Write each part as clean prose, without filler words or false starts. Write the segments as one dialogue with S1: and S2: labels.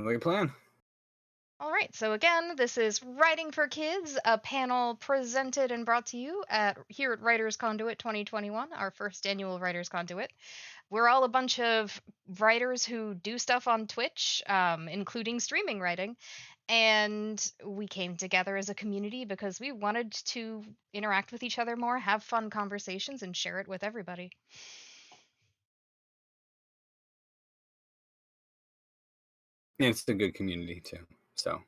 S1: Like a plan.
S2: All right, so again, this is Writing for Kids, a panel presented and brought to you here at Writers Conduit 2021, our first annual Writers Conduit. We're all a bunch of writers who do stuff on Twitch, including streaming writing, and we came together as a community because we wanted to interact with each other more, have fun conversations, and share it with everybody.
S1: And it's a good community too. So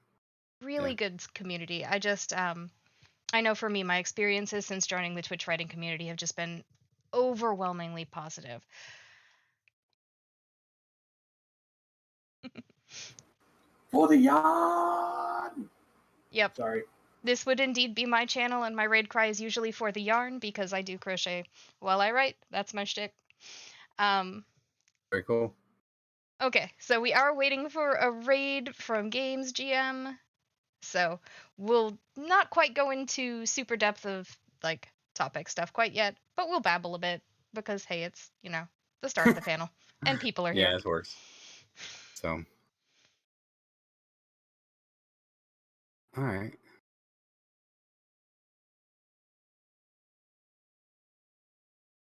S2: Really
S1: yeah.
S2: good community. I know for me, my experiences since joining the Twitch writing community have just been overwhelmingly positive.
S3: For the yarn!
S2: Yep.
S3: Sorry.
S2: This would indeed be my channel, and my raid cry is usually for the yarn because I do crochet while I write. That's my shtick.
S1: Very cool.
S2: Okay, so we are waiting for a raid from Games GM. So we'll not quite go into super depth of like topic stuff quite yet, but we'll babble a bit because hey, it's, the start of the panel and people are here.
S1: Yeah, it works. So all right.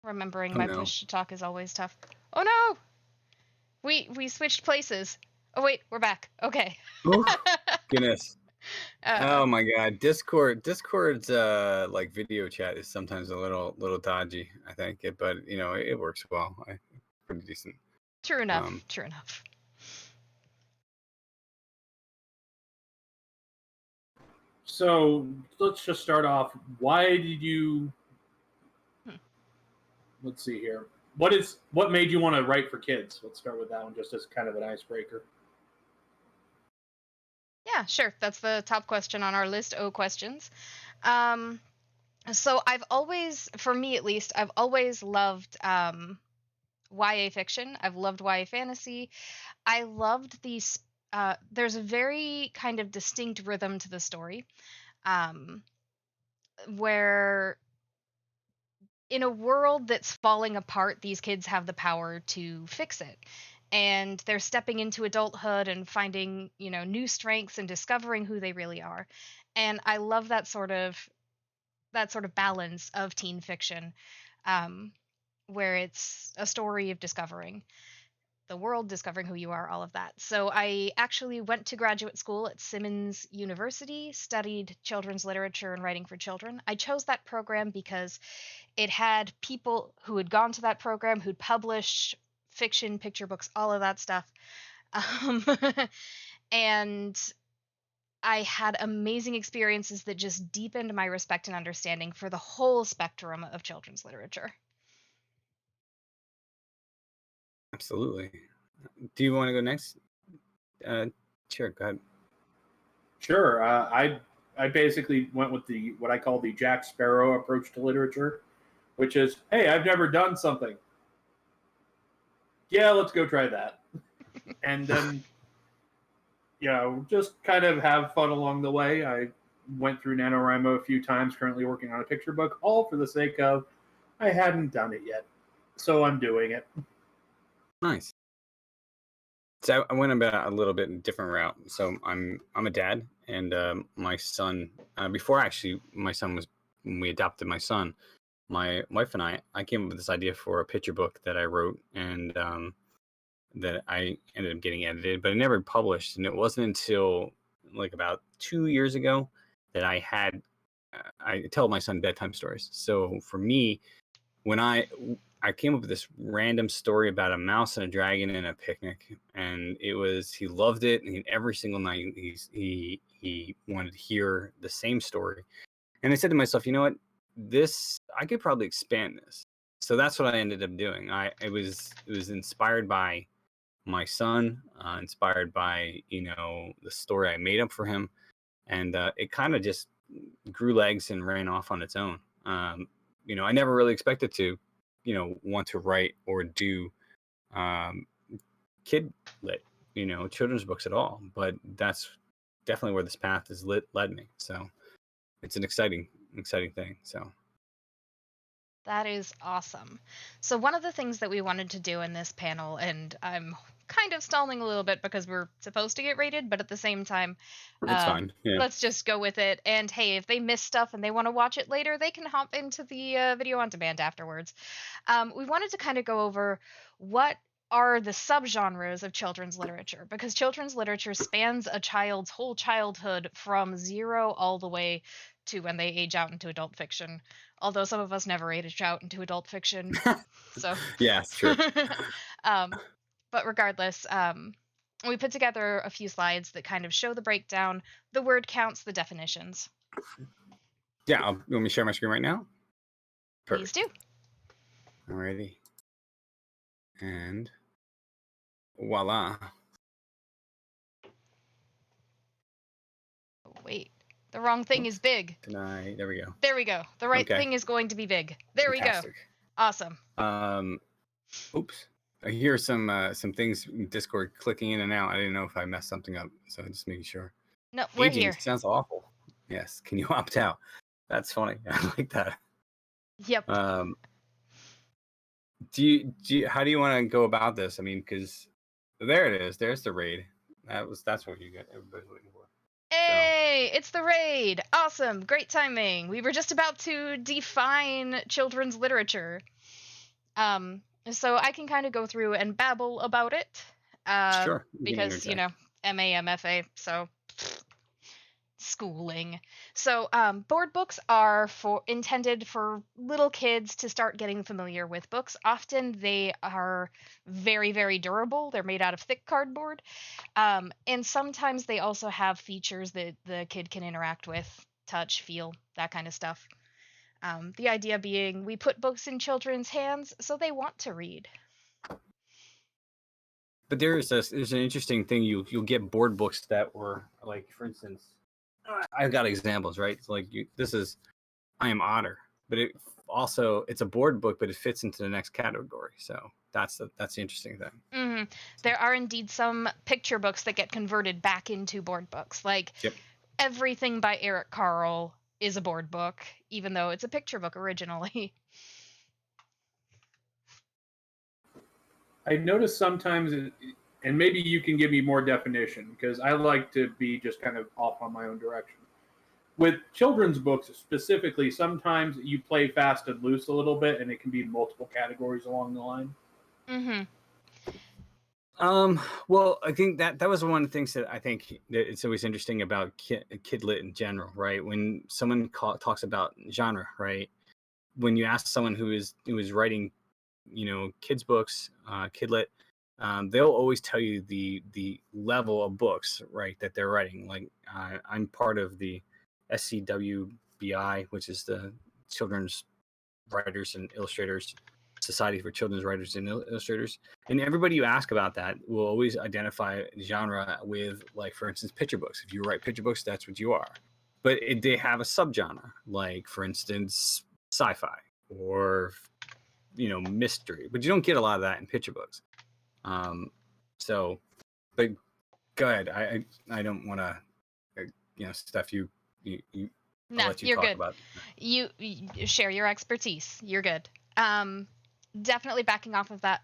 S2: Remembering
S1: Oh
S2: my
S1: no.
S2: push to talk is always tough. Oh no! We switched places. Oh wait, we're back. Okay.
S1: Oh goodness.
S2: Uh,
S1: Oh my god. Discord's like video chat is sometimes a little dodgy, I think. But it works well. Pretty decent.
S2: True enough. True enough.
S3: So let's just start off. Why did you? Let's see here. What made you want to write for kids? Let's start with that one, just as kind of an icebreaker.
S2: Yeah, sure. That's the top question on our list. Questions. So for me at least, I've always loved YA fiction. I've loved YA fantasy. I loved these. There's a very kind of distinct rhythm to the story, where in a world that's falling apart, these kids have the power to fix it. And they're stepping into adulthood and finding, new strengths and discovering who they really are. And I love that sort of balance of teen fiction, where it's a story of discovering the world, discovering who you are, all of that. So I actually went to graduate school at Simmons University, studied children's literature and writing for children. I chose that program because it had people who had gone to that program, who'd published fiction, picture books, all of that stuff. And I had amazing experiences that just deepened my respect and understanding for the whole spectrum of children's literature.
S1: Absolutely. Do you want to go next? Sure, go ahead.
S3: Sure. I basically went with what I call the Jack Sparrow approach to literature, which is, hey, I've never done something. Yeah, let's go try that. And then, just kind of have fun along the way. I went through NaNoWriMo a few times, currently working on a picture book, all for the sake of I hadn't done it yet. So I'm doing it.
S1: Nice. So I went about a little bit different route. So I'm a dad, and my son. Before actually, my son was when we adopted my son. My wife and I came up with this idea for a picture book that I wrote, and that I ended up getting edited, but I never published. And it wasn't until like about 2 years ago that I tell my son bedtime stories. So for me, when I came up with this random story about a mouse and a dragon and a picnic, and he loved it, and every single night he wanted to hear the same story. And I said to myself, you know what, I could probably expand this. So that's what I ended up doing. It was inspired by my son, inspired by the story I made up for him, and it kind of just grew legs and ran off on its own. I never really expected to, want to write or do kid lit, children's books at all. But that's definitely where this path has led me. So it's an exciting thing. So
S2: That is awesome. So one of the things that we wanted to do in this panel, and I'm kind of stalling a little bit because we're supposed to get rated, but at the same time,
S1: It's fine. Yeah.
S2: let's just go with it. And hey, if they miss stuff and they want to watch it later, they can hop into the video on demand afterwards. We wanted to kind of go over what are the subgenres of children's literature, because children's literature spans a child's whole childhood from 0 all the way to when they age out into adult fiction. Although some of us never age out into adult fiction. So
S1: Yeah, it's true.
S2: but regardless, we put together a few slides that kind of show the breakdown, the word counts, the definitions.
S1: Yeah, you want me to share my screen right now?
S2: Please do.
S1: Alrighty. And voila.
S2: Oh, wait, the wrong thing is big.
S1: There we go.
S2: There we go. The right thing is going to be big. There
S1: Fantastic.
S2: we go. Awesome.
S1: Oops. I hear some things in Discord clicking in and out. I didn't know if I messed something up, so just making sure.
S2: No, we're
S1: Aging
S2: here.
S1: sounds awful. Yes. Can you opt out? That's funny. I like that.
S2: Yep.
S1: Do you how do you want to go about this? I mean, because there it is. There's the raid. That's what you got. Everybody's waiting for.
S2: Hey, it's the raid. Awesome. Great timing. We were just about to define children's literature. So I can kind of go through and babble about it.
S1: Sure.
S2: Because, MA, MFA, so schooling. So board books are intended for little kids to start getting familiar with books. Often they are very, very durable. They're made out of thick cardboard. And sometimes they also have features that the kid can interact with, touch, feel, that kind of stuff. The idea being we put books in children's hands so they want to read.
S1: But there's an interesting thing. You'll get board books that were like, for instance, I've got examples, right? So like this is I Am Otter, but it's a board book, but it fits into the next category. So that's the interesting thing.
S2: Mm-hmm. There are indeed some picture books that get converted back into board books. Like everything by Eric Carle is a board book, even though it's a picture book originally.
S3: I notice sometimes, and maybe you can give me more definition, because I like to be just kind of off on my own direction. With children's books specifically, sometimes you play fast and loose a little bit, and it can be multiple categories along the line.
S2: Mm-hmm.
S1: Well, I think that was one of the things that I think that it's always interesting about kid lit in general, right? When someone talks about genre, right? When you ask someone who is writing, kids books, kid lit, they'll always tell you the level of books, right, that they're writing. Like I'm part of the SCWBI, which is the Children's Writers and Illustrators Society for Children's Writers and Illustrators, and everybody you ask about that will always identify genre with, like, for instance, picture books. If you write picture books, that's what you are. But they have a subgenre, like, for instance, sci-fi or mystery. But you don't get a lot of that in picture books. But go ahead. I don't want to, Steph. You
S2: No,
S1: let you
S2: you're
S1: talk
S2: good.
S1: about
S2: you share your expertise. You're good. Definitely backing off of that,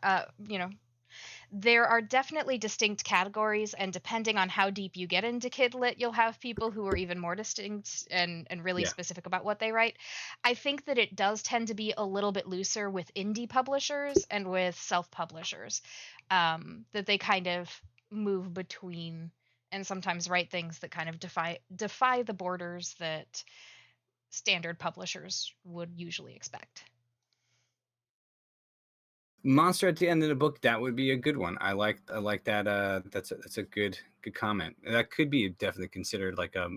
S2: there are definitely distinct categories, and depending on how deep you get into kid lit, you'll have people who are even more distinct and really specific about what they write. I think that it does tend to be a little bit looser with indie publishers and with self-publishers, that they kind of move between and sometimes write things that kind of defy the borders that standard publishers would usually expect.
S1: Monster at the end of the book. That would be a good one. I like that. That's a good comment. That could be definitely considered like a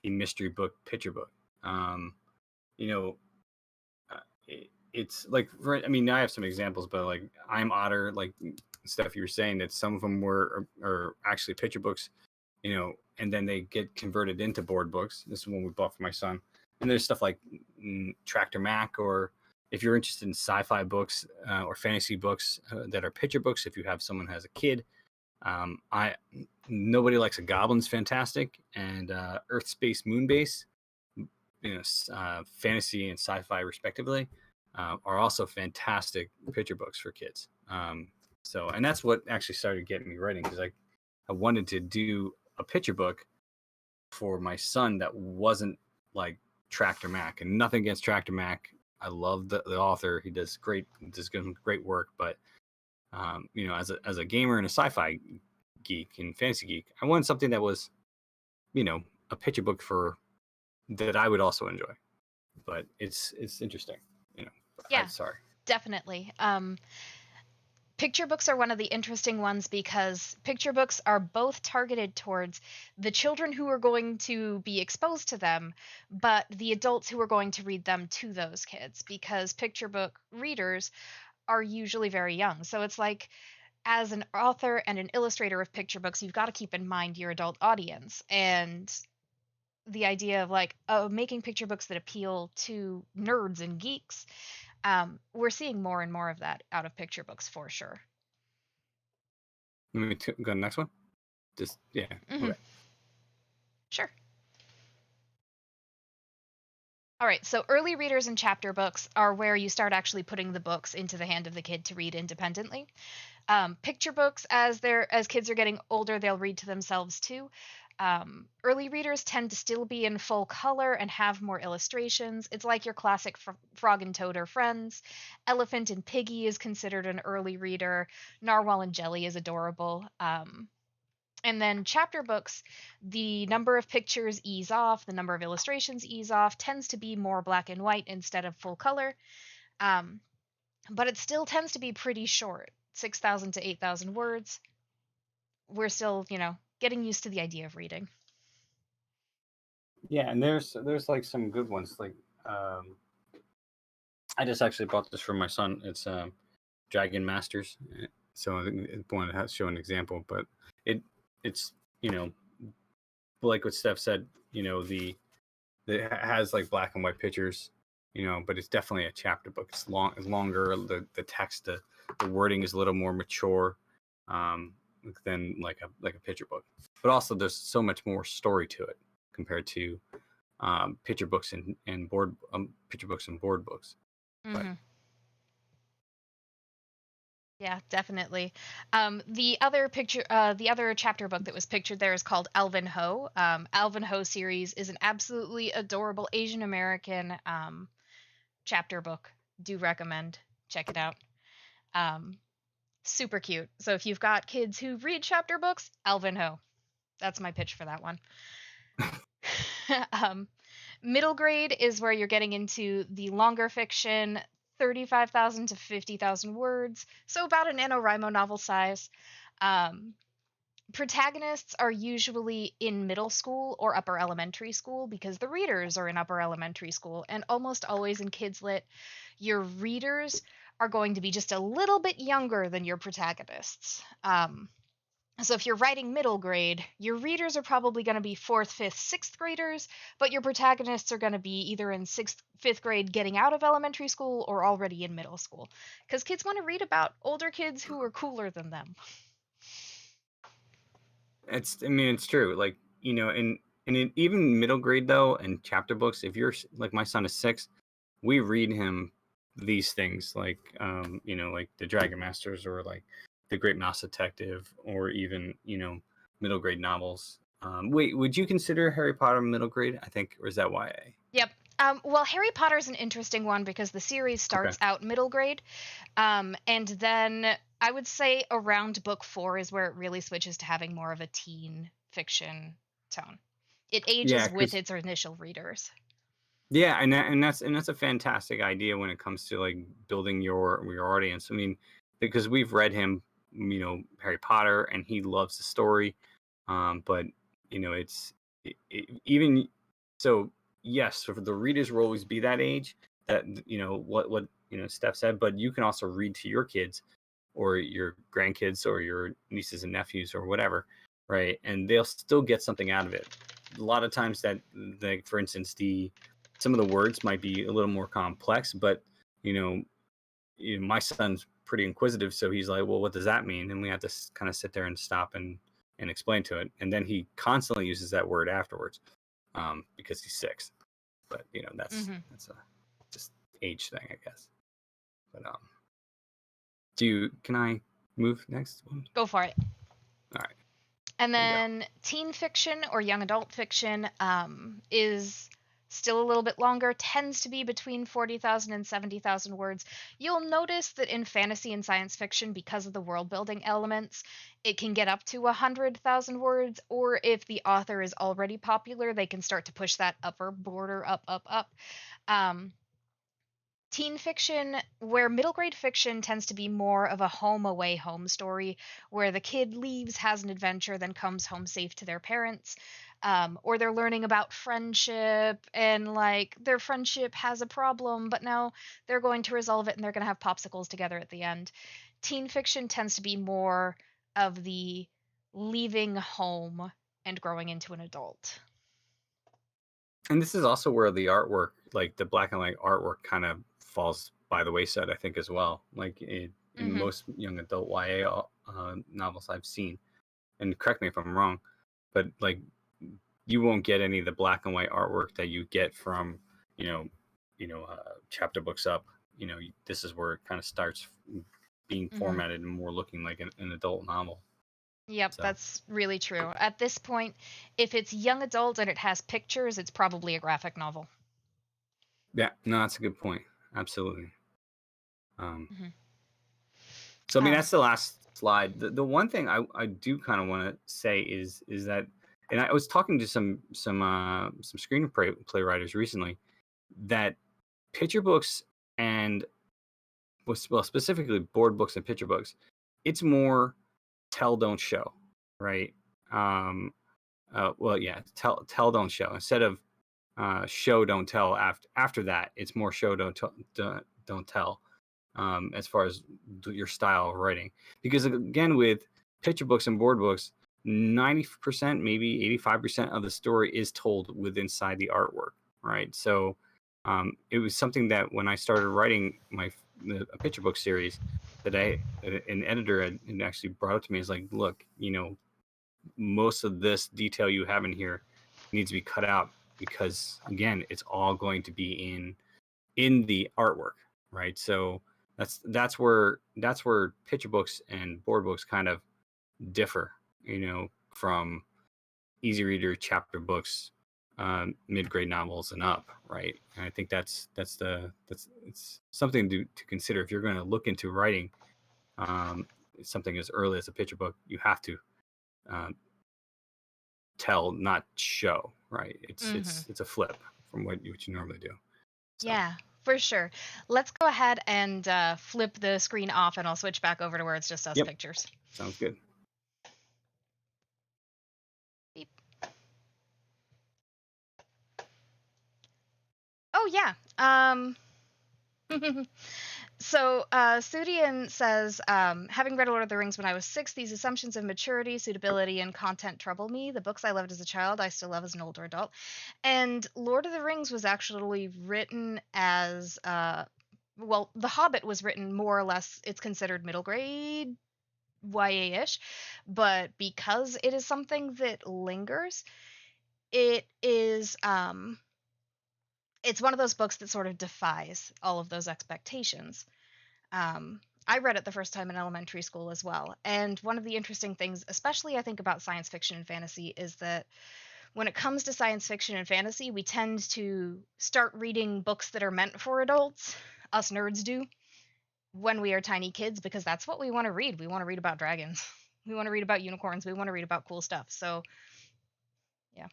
S1: mystery book, picture book. It's like, I have some examples, but like I'm Otter, like Steph, you were saying that some of them are actually picture books, and then they get converted into board books. This is one we bought for my son. And there's stuff like Tractor Mac, or if you're interested in sci-fi books or fantasy books that are picture books, if you have someone who has a kid, Nobody Likes a Goblin's fantastic, and Earth, Space, Moon Base, fantasy and sci-fi respectively, are also fantastic picture books for kids. So, and that's what actually started getting me writing, because I wanted to do a picture book for my son that wasn't like Tractor Mac, and nothing against Tractor Mac. I love the author. He does great work, but you know, as a gamer and a sci-fi geek and fantasy geek, I wanted something that was, you know, a picture book for that I would also enjoy. But it's interesting, you know.
S2: Yeah,
S1: Sorry.
S2: definitely. Picture books are one of the interesting ones because picture books are both targeted towards the children who are going to be exposed to them, but the adults who are going to read them to those kids, because picture book readers are usually very young. So it's like, as an author and an illustrator of picture books, you've got to keep in mind your adult audience. And the idea of like, oh, making picture books that appeal to nerds and geeks, we're seeing more and more of that out of picture books for sure.
S1: Let me go to the next one. Just yeah.
S2: Mm-hmm.
S1: Okay.
S2: Sure. All right, so early readers and chapter books are where you start actually putting the books into the hand of the kid to read independently. Picture books, as kids are getting older, they'll read to themselves too. Early readers tend to still be in full color and have more illustrations. It's like your classic Frog and Toad are friends. Elephant and Piggy is considered an early reader. Narwhal and Jelly is adorable. And then chapter books, the number of pictures ease off, the number of illustrations ease off, tends to be more black and white instead of full color. But it still tends to be pretty short, 6,000 to 8,000 words. We're still, you know, getting used to the idea of reading.
S1: Yeah, and there's like some good ones. Like I just actually bought this for my son. It's Dragon Masters. So I wanted to show an example, but it's you know, like what Steph said, you know, it has like black and white pictures, you know, but it's definitely a chapter book. It's longer. The text, the wording is a little more mature than like a picture book. But also there's so much more story to it compared to picture books and board picture books and board books.
S2: Mm-hmm. Yeah, definitely. The other chapter book that was pictured there is called Alvin-Ho. Alvin-Ho series is an absolutely adorable Asian American chapter book. Do recommend. Check it out. Super cute. So if you've got kids who read chapter books, Alvin-Ho. That's my pitch for that one. Middle grade is where you're getting into the longer fiction, 35,000 to 50,000 words, so about an NaNoWriMo novel size. Protagonists are usually in middle school or upper elementary school because the readers are in upper elementary school, and almost always in Kids Lit, your readers are going to be just a little bit younger than your protagonists. So if you're writing middle grade, your readers are probably going to be 4th, 5th, 6th graders, but your protagonists are going to be either in 6th, 5th grade getting out of elementary school or already in middle school. Because kids want to read about older kids who are cooler than them.
S1: It's true. Like, you know, and even middle grade though, and chapter books, if you're like, my son is 6, we read him these things like you know, like the Dragon Masters or like the Great Mouse Detective, or even, you know, middle grade novels. Wait, would you consider Harry Potter middle grade? I think, or is that YA?
S2: Yep. Well, Harry Potter is an interesting one because the series starts out middle grade, and then I would say around book 4 is where it really switches to having more of a teen fiction tone. It ages with its initial readers.
S1: Yeah, and that's a fantastic idea when it comes to like building your audience. I mean, because we've read him, you know, Harry Potter, and he loves the story, but you know, even so. Yes, so the readers will always be that age, that, you know, what you know, Steph said, but you can also read to your kids or your grandkids or your nieces and nephews or whatever, right? And they'll still get something out of it. A lot of times that, like, for instance, some of the words might be a little more complex, but you know, my son's pretty inquisitive, so he's like, well, what does that mean? And we have to kind of sit there and stop and explain to it, and then he constantly uses that word afterwards, because he's 6. But you know, that's a just age thing, I guess. But can I move next one?
S2: Go for it.
S1: All right.
S2: And
S1: There you go.
S2: then teen fiction or young adult fiction is still a little bit longer, tends to be between 40,000 and 70,000 words. You'll notice that in fantasy and science fiction, because of the world building elements, it can get up to 100,000 words, or if the author is already popular, they can start to push that upper border up. Um, Teen fiction, where middle grade fiction tends to be more of a home away home story, where the kid leaves, has an adventure, then comes home safe to their parents, or they're learning about friendship and like their friendship has a problem, but now they're going to resolve it and they're going to have popsicles together at the end. Teen fiction tends to be more of the leaving home and growing into an adult.
S1: And this is also where the artwork, like the black and white artwork, kind of falls by the wayside, I think, as well. Like in most young adult YA novels I've seen, and correct me if I'm wrong, but like you won't get any of the black and white artwork that you get from chapter books up. This is where it kind of starts being formatted and more looking like an adult novel.
S2: Yep, that's really true. At this point, if it's young adult and it has pictures, it's probably a graphic novel.
S1: Yeah, no, that's a good point. Absolutely. So I mean, that's the last slide. The one thing I do kind of want to say is that, and I was talking to some screenplay writers recently, that picture books and specifically board books and picture books, it's more tell don't show, right? Tell don't show instead of show don't tell. After that, it's more show don't tell. As far as your style of writing, because again, with picture books and board books, 90%, maybe 85% of the story is told inside the artwork, right? So it was something that when I started writing a picture book series, that an editor had actually brought up to me, is like, look, most of this detail you have in here needs to be cut out, because again, it's all going to be in the artwork, right? So that's where picture books and board books kind of differ, from easy reader chapter books, mid-grade novels and up, right? And I think that's it's something to consider if you're going to look into writing something as early as a picture book. You have to tell, not show, right? It's a flip from what you normally do. So.
S2: Yeah, for sure. Let's go ahead and flip the screen off, and I'll switch back over to where it's just us pictures.
S1: Sounds good.
S2: Beep. Oh, yeah. So Sudian says, having read Lord of the Rings when I was 6, these assumptions of maturity, suitability, and content trouble me. The books I loved as a child, I still love as an older adult. And Lord of the Rings was actually written as, The Hobbit was written more or less, it's considered middle grade, YA-ish, but because it is something that lingers, it is, it's one of those books that sort of defies all of those expectations. I read it the first time in elementary school as well. And one of the interesting things, especially I think about science fiction and fantasy, is that when it comes to science fiction and fantasy, we tend to start reading books that are meant for adults, us nerds do, when we are tiny kids, because that's what we want to read. We want to read about dragons. We want to read about unicorns. We want to read about cool stuff. So, yeah.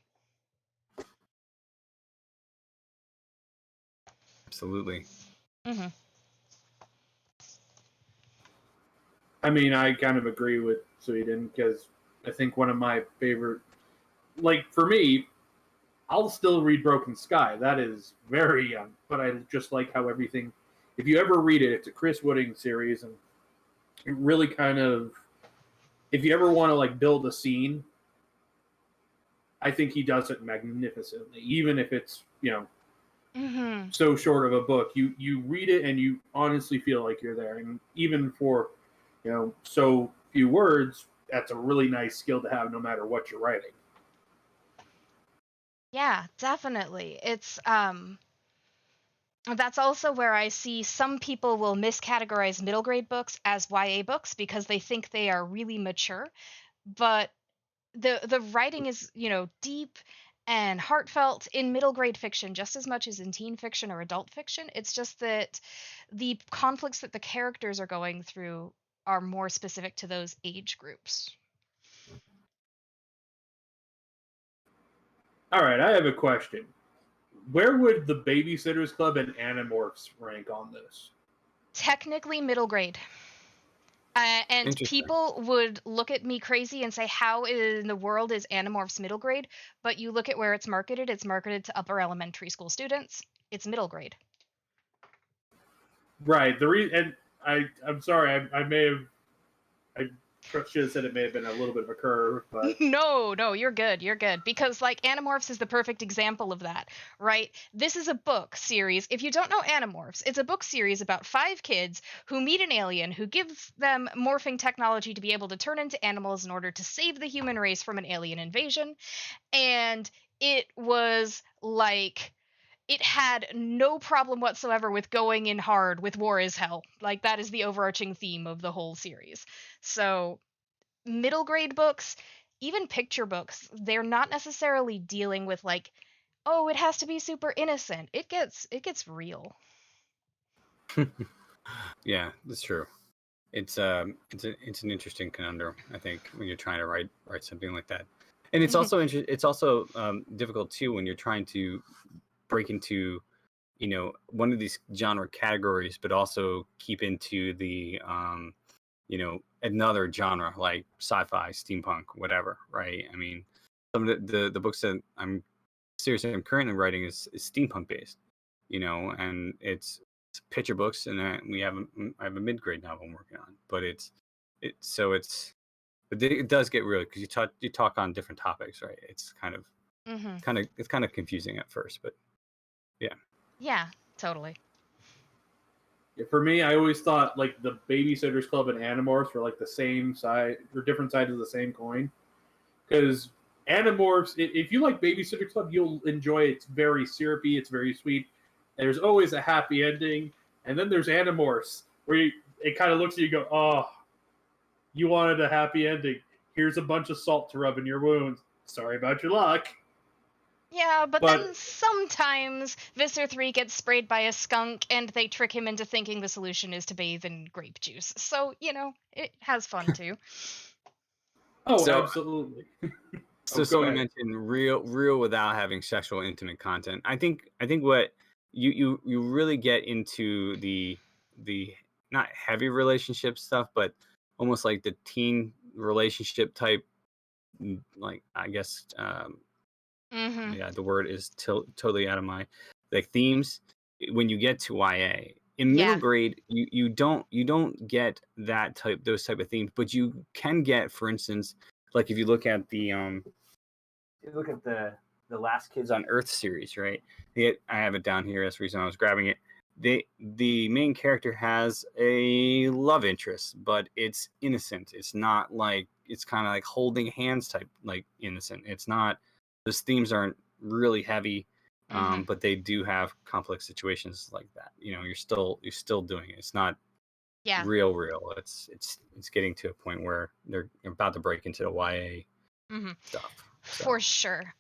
S1: Absolutely.
S3: I mean, I kind of agree with Sweden, because I think one of my favorite, like for me, I'll still read Broken Sky. That is very young, but I just like how everything, if you ever read it, it's a Chris Wooding series, and it really kind of, if you ever want to like build a scene, I think he does it magnificently, even if it's, so short of a book. You read it and you honestly feel like you're there, and even for so few words, that's a really nice skill to have no matter what you're writing.
S2: Yeah, definitely. It's That's also where I see some people will miscategorize middle grade books as YA books because they think they are really mature, but the writing is, deep and heartfelt in middle grade fiction just as much as in teen fiction or adult fiction. It's just that the conflicts that the characters are going through are more specific to those age groups.
S3: All right, I have a question. Where would the Babysitters Club and Animorphs rank on this?
S2: Technically middle grade. And
S1: Interesting.
S2: people would look at me crazy and say, how in the world is Animorphs middle grade? But you look at where it's marketed to upper elementary school students. It's middle grade.
S3: Right. And I'm sorry. I may have. I should have said it may have been a little bit of a curve, but
S2: No, you're good. You're good. Because, like, Animorphs is the perfect example of that, right? This is a book series. If you don't know Animorphs, it's a book series about 5 kids who meet an alien who gives them morphing technology to be able to turn into animals in order to save the human race from an alien invasion. And it was like, it had no problem whatsoever with going in hard with war is hell. Like, that is the overarching theme of the whole series. So middle grade books, even picture books, they're not necessarily dealing with, like, oh, it has to be super innocent. It gets real.
S1: Yeah, that's true. It's an interesting conundrum, I think, when you're trying to write something like that. And it's also it's also difficult too when you're trying to break into one of these genre categories, but also keep into the another genre like sci-fi, steampunk, whatever, right? I mean, some of the books that I'm currently writing is steampunk based, and it's picture books, and I have a mid-grade novel I'm working on, but it does get real because you talk on different topics, right? It's kind of confusing at first, but
S2: Yeah, totally.
S3: for me, I always thought like the Babysitters Club and Animorphs were like the same side or different sides of the same coin. Because Animorphs, if you like Babysitters Club, you'll enjoy it. It's very syrupy, it's very sweet. There's always a happy ending. And then there's Animorphs, where it kind of looks at you and go, oh, you wanted a happy ending. Here's a bunch of salt to rub in your wounds. Sorry about your luck.
S2: Yeah, but then sometimes Visser 3 gets sprayed by a skunk and they trick him into thinking the solution is to bathe in grape juice. So, it has fun too.
S3: Oh, absolutely.
S1: So we mentioned real without having sexual intimate content. I think what you really get into the not heavy relationship stuff, but almost like the teen relationship type, like, I guess yeah, the word is totally out of my themes. When you get to YA in middle grade, you don't get those type of themes, but you can get, for instance, like if you look at the Last Kids on Earth series, right? I have it down here. That's the reason I was grabbing it. The main character has a love interest, but it's innocent. It's not like, it's kind of like holding hands type, like innocent. It's not, those themes aren't really heavy, but they do have complex situations like that. You're still doing it. It's not real. It's getting to a point where they're about to break into the YA stuff.
S2: For sure.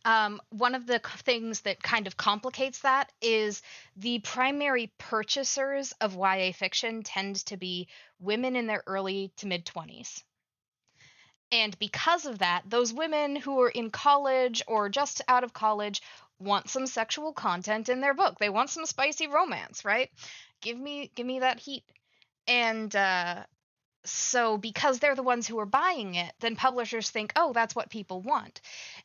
S2: One of the things that kind of complicates that is the primary purchasers of YA fiction tend to be women in their early to mid 20s. And because of that, those women who are in college or just out of college want some sexual content in their book. They want some spicy romance, right? Give me that heat. And so because they're the ones who are buying it, then publishers think, oh, that's what people want.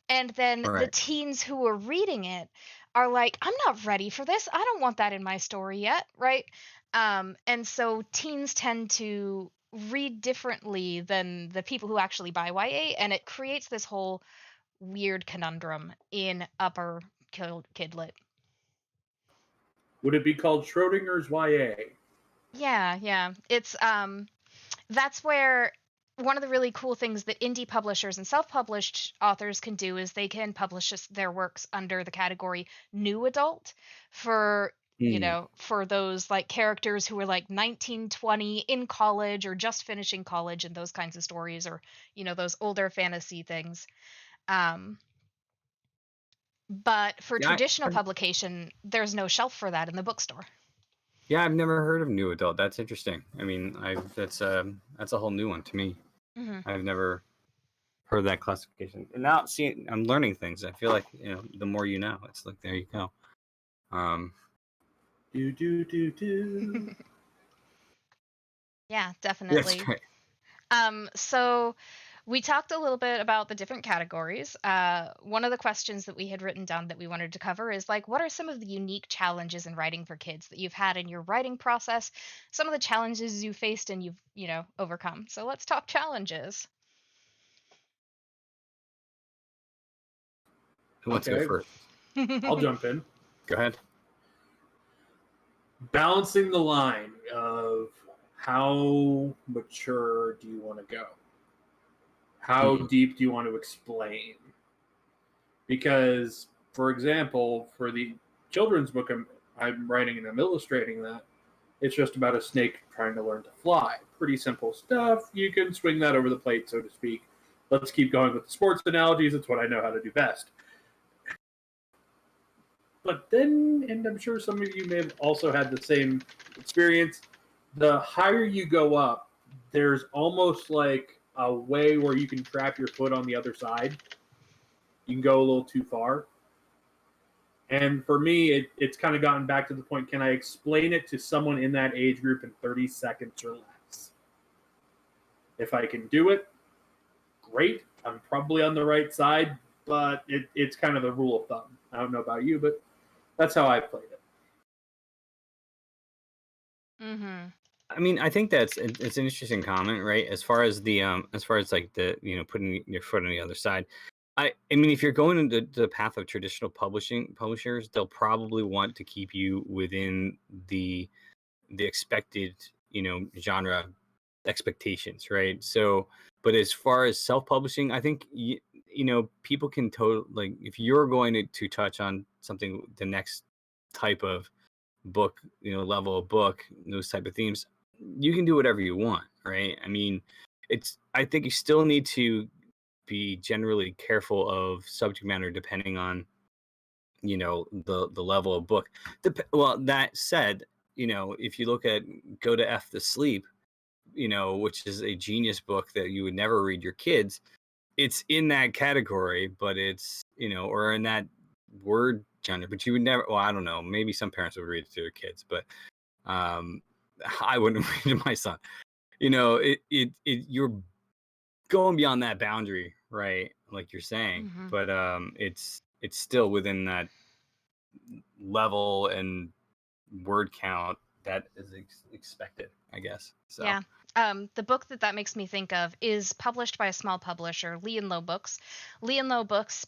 S2: And then the teens who are reading it are like, I'm not ready for this. I don't want that in my story yet, right? And so teens tend to read differently than the people who actually buy YA, and it creates this whole weird conundrum in upper kidlit.
S3: Would it be called Schrodinger's YA?
S2: Yeah. It's that's where one of the really cool things that indie publishers and self-published authors can do is they can publish their works under the category new adult for
S1: Hmm.
S2: for those like characters who are like 19, 20 in college or just finishing college and those kinds of stories, or those older fantasy things. Um, but for
S1: Yeah,
S2: traditional publication, there's no shelf for that in the bookstore.
S1: yeah, I've never heard of new adult. That's interesting. I mean, that's a whole new one to me.
S2: Hmm.
S1: I've never heard that classification. And now, see, I'm learning things. I feel like the more you know. It's like there you go.
S3: Do do do do.
S2: Yeah,
S1: That's
S2: definitely.
S1: great.
S2: So we talked a little bit about the different categories. One of the questions that we had written down that we wanted to cover is like, what are some of the unique challenges in writing for kids that you've had in your writing process? Some of the challenges you faced and you've, overcome. So let's talk challenges.
S1: Who wants to go
S3: Okay,
S1: first?
S3: I'll jump in.
S1: Go ahead.
S3: Balancing the line of how mature do you want to go? How deep do you want to explain? Because, for example, for the children's book I'm writing and I'm illustrating that, it's just about a snake trying to learn to fly. Pretty simple stuff. You can swing that over the plate, so to speak. Let's keep going with the sports analogies. It's what I know how to do best. But then, and I'm sure some of you may have also had the same experience, the higher you go up, there's almost like a way where you can trap your foot on the other side. You can go a little too far. And for me, it's kind of gotten back to the point, can I explain it to someone in that age group in 30 seconds or less? If I can do it, great. I'm probably on the right side, but it's kind of a rule of thumb. I don't know about you, but that's how I played it.
S2: Mm-hmm.
S1: I mean, I think it's an interesting comment, right? As far as like the putting your foot on the other side. I mean, if you're going into the path of traditional publishers, they'll probably want to keep you within the expected genre expectations, right? So, but as far as self-publishing, I think people can like if you're going to touch on something, the next type of book, level of book, those type of themes, you can do whatever you want, right? I mean, I think you still need to be generally careful of subject matter depending on the level of book. Well, that said, if you look at Go to F to Sleep, which is a genius book that you would never read your kids, it's in that category, but it's or in that word genre, but you would never, well, I don't know, maybe some parents would read it to their kids, but I wouldn't read it to my son. You're going beyond that boundary, right? Like you're saying,
S2: Mm-hmm.
S1: but it's still within that level and word count that is expected, I guess. So
S2: Yeah. The book that makes me think of is published by a small publisher, Lee and Low Books. Lee and Low Books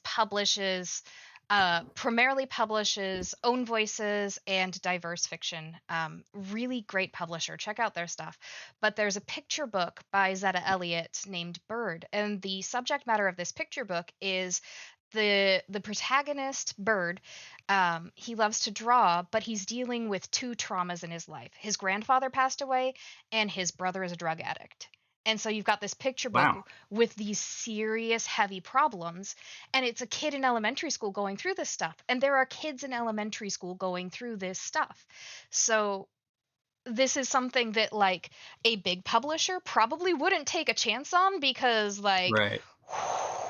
S2: primarily publishes own voices and diverse fiction. Really great publisher. Check out their stuff. But there's a picture book by Zetta Elliott named Bird, and the subject matter of this picture book is the protagonist Bird. He loves to draw, but he's dealing with two traumas in his life. His grandfather passed away, and his brother is a drug addict. And so you've got this picture book
S1: wow.
S2: with these serious, heavy problems, and it's a kid in elementary school going through this stuff. And there are kids in elementary school going through this stuff. So this is something that like a big publisher probably wouldn't take a chance on, because like,
S1: Right.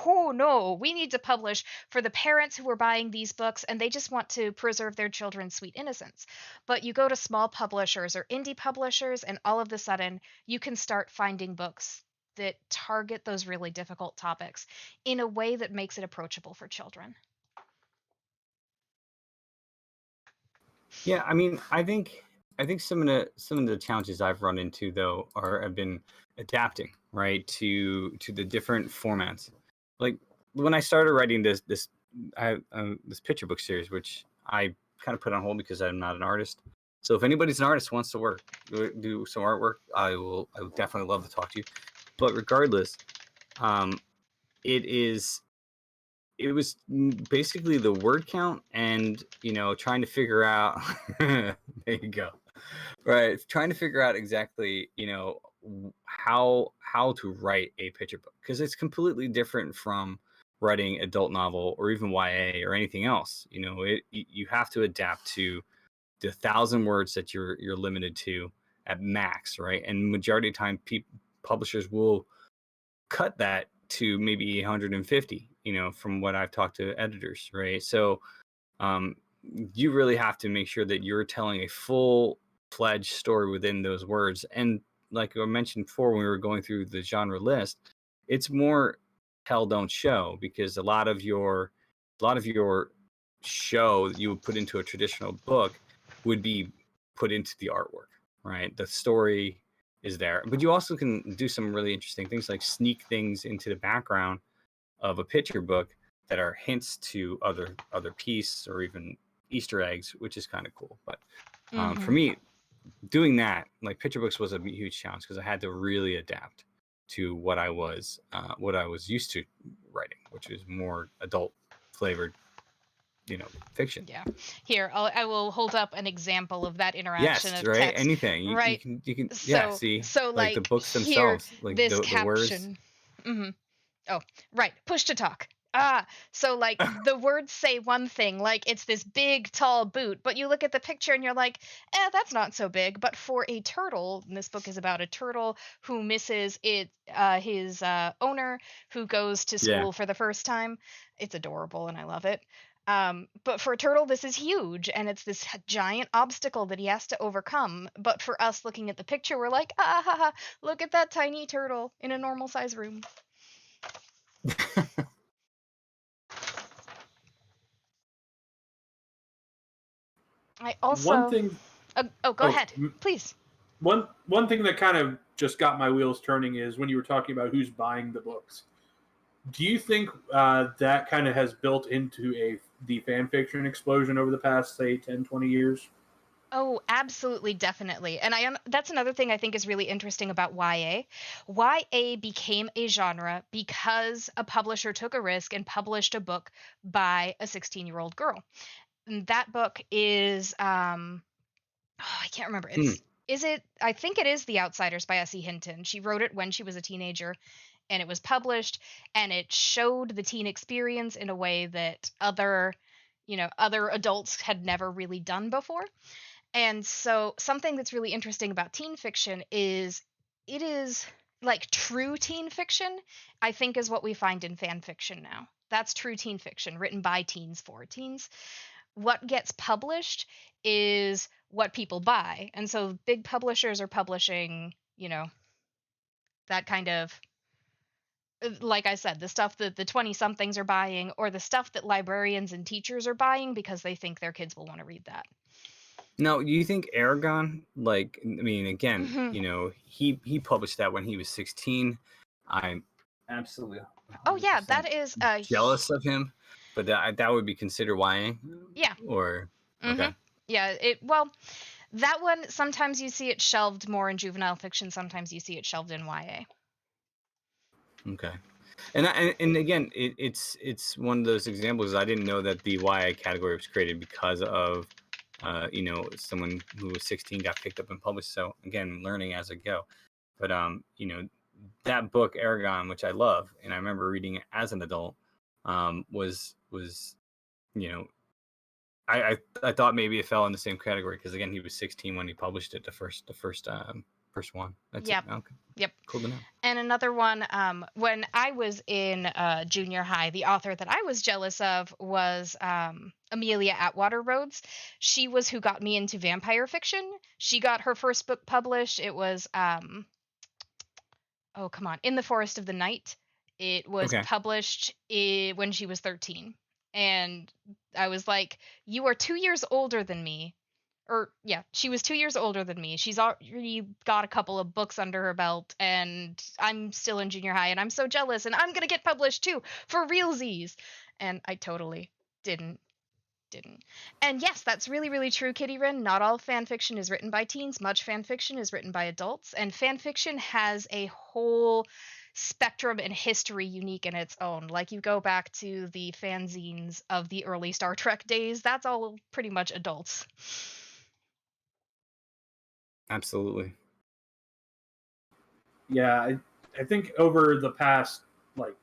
S2: oh no, we need to publish for the parents who are buying these books and they just want to preserve their children's sweet innocence. But you go to small publishers or indie publishers, and all of a sudden you can start finding books that target those really difficult topics in a way that makes it approachable for children.
S1: Yeah, I mean, I think some of the challenges I've run into though have been adapting, right, to the different formats. Like when I started writing this picture book series, which I kind of put on hold because I'm not an artist. So if anybody's an artist who wants to do some artwork, I would definitely love to talk to you. But regardless, it is it was basically the word count and, trying to figure out, there you go. Right. Trying to figure out exactly, how to write a picture book, because it's completely different from writing adult novel or even YA or anything else. You have to adapt to the 1,000 words that you're limited to at max, right? And majority of the time, publishers will cut that to maybe 150. From what I've talked to editors, right? So you really have to make sure that you're telling a full-fledged story within those words. And like I mentioned before, when we were going through the genre list, it's more tell, don't show, because a lot of your show that you would put into a traditional book would be put into the artwork, right? The story is there, but you also can do some really interesting things, like sneak things into the background of a picture book that are hints to other pieces or even Easter eggs, which is kind of cool. But for me, doing that, like, picture books was a huge challenge, because I had to really adapt to what I was used to writing, which is more adult flavored, fiction.
S2: Yeah. Here, I will hold up an example of that interaction
S1: Yes,
S2: of
S1: right.
S2: text.
S1: Anything you
S2: Right.
S1: can
S2: So,
S1: see,
S2: so
S1: like the
S2: like
S1: books
S2: here,
S1: themselves, like
S2: this
S1: the words.
S2: caption. hmm Oh, right. Push to talk. So like the words say one thing, like it's this big, tall boot, but you look at the picture and you're like, that's not so big. But for a turtle, and this book is about a turtle who misses his owner, who goes to
S1: Yeah.
S2: school for the first time. It's adorable and I love it. But for a turtle, this is huge, and it's this giant obstacle that he has to overcome. But for us looking at the picture, we're like, look at that tiny turtle in a normal size room. I also
S3: One thing.
S2: go ahead, please.
S3: One thing that kind of just got my wheels turning is when you were talking about who's buying the books. Do you think that kind of has built into the fan fiction explosion over the past, say, 10, 20 years?
S2: Oh, absolutely, definitely. And that's another thing I think is really interesting about YA. YA became a genre because a publisher took a risk and published a book by a 16-year-old girl. And that book is I can't remember. I think it is The Outsiders by Sc Hinton. She wrote it when she was a teenager, and it was published, and it showed the teen experience in a way that other adults had never really done before. And so something that's really interesting about teen fiction is it is like true teen fiction, I think, is what we find in fan fiction now. That's true teen fiction written by teens for teens. What gets published is what people buy. And so big publishers are publishing, that kind of, like I said, the stuff that the 20 somethings are buying, or the stuff that librarians and teachers are buying because they think their kids will want to read that.
S1: No, you think Aragon, like, I mean, again,
S2: Mhm.
S1: he published that when he was 16. I'm absolutely
S2: Oh yeah,
S1: 100%
S2: that is
S1: jealous of him, but that would be considered YA?
S2: Yeah.
S1: Or, okay.
S2: Yeah, that one, sometimes you see it shelved more in juvenile fiction, sometimes you see it shelved in YA.
S1: Okay. And again, it's one of those examples. I didn't know that the YA category was created because of someone who was 16 got picked up and published. So again, learning as I go. But that book Aragon, which I love, and I remember reading it as an adult, was I thought maybe it fell in the same category, because again, he was 16 when he published it, the first one. That's
S2: Yep.
S1: it. Okay.
S2: Yep.
S1: Cool to know.
S2: And another one, when I was in junior high, the author that I was jealous of was Amelia Atwater Rhodes. She was who got me into vampire fiction. She got her first book published. It was oh, come on, In the Forest of the Night. It was published when she was 13. And I was like, you are 2 years older than me. Or, yeah, she was 2 years older than me. She's already got a couple of books under her belt, and I'm still in junior high, and I'm so jealous, and I'm going to get published too, for realsies. And I totally didn't. And yes, that's really, really true, Kitty Wren. Not all fan fiction is written by teens. Much fan fiction is written by adults. And fan fiction has a whole spectrum and history unique in its own. Like you go back to the fanzines of the early Star Trek days, that's all pretty much adults.
S1: Absolutely.
S3: Yeah, I think over the past, like,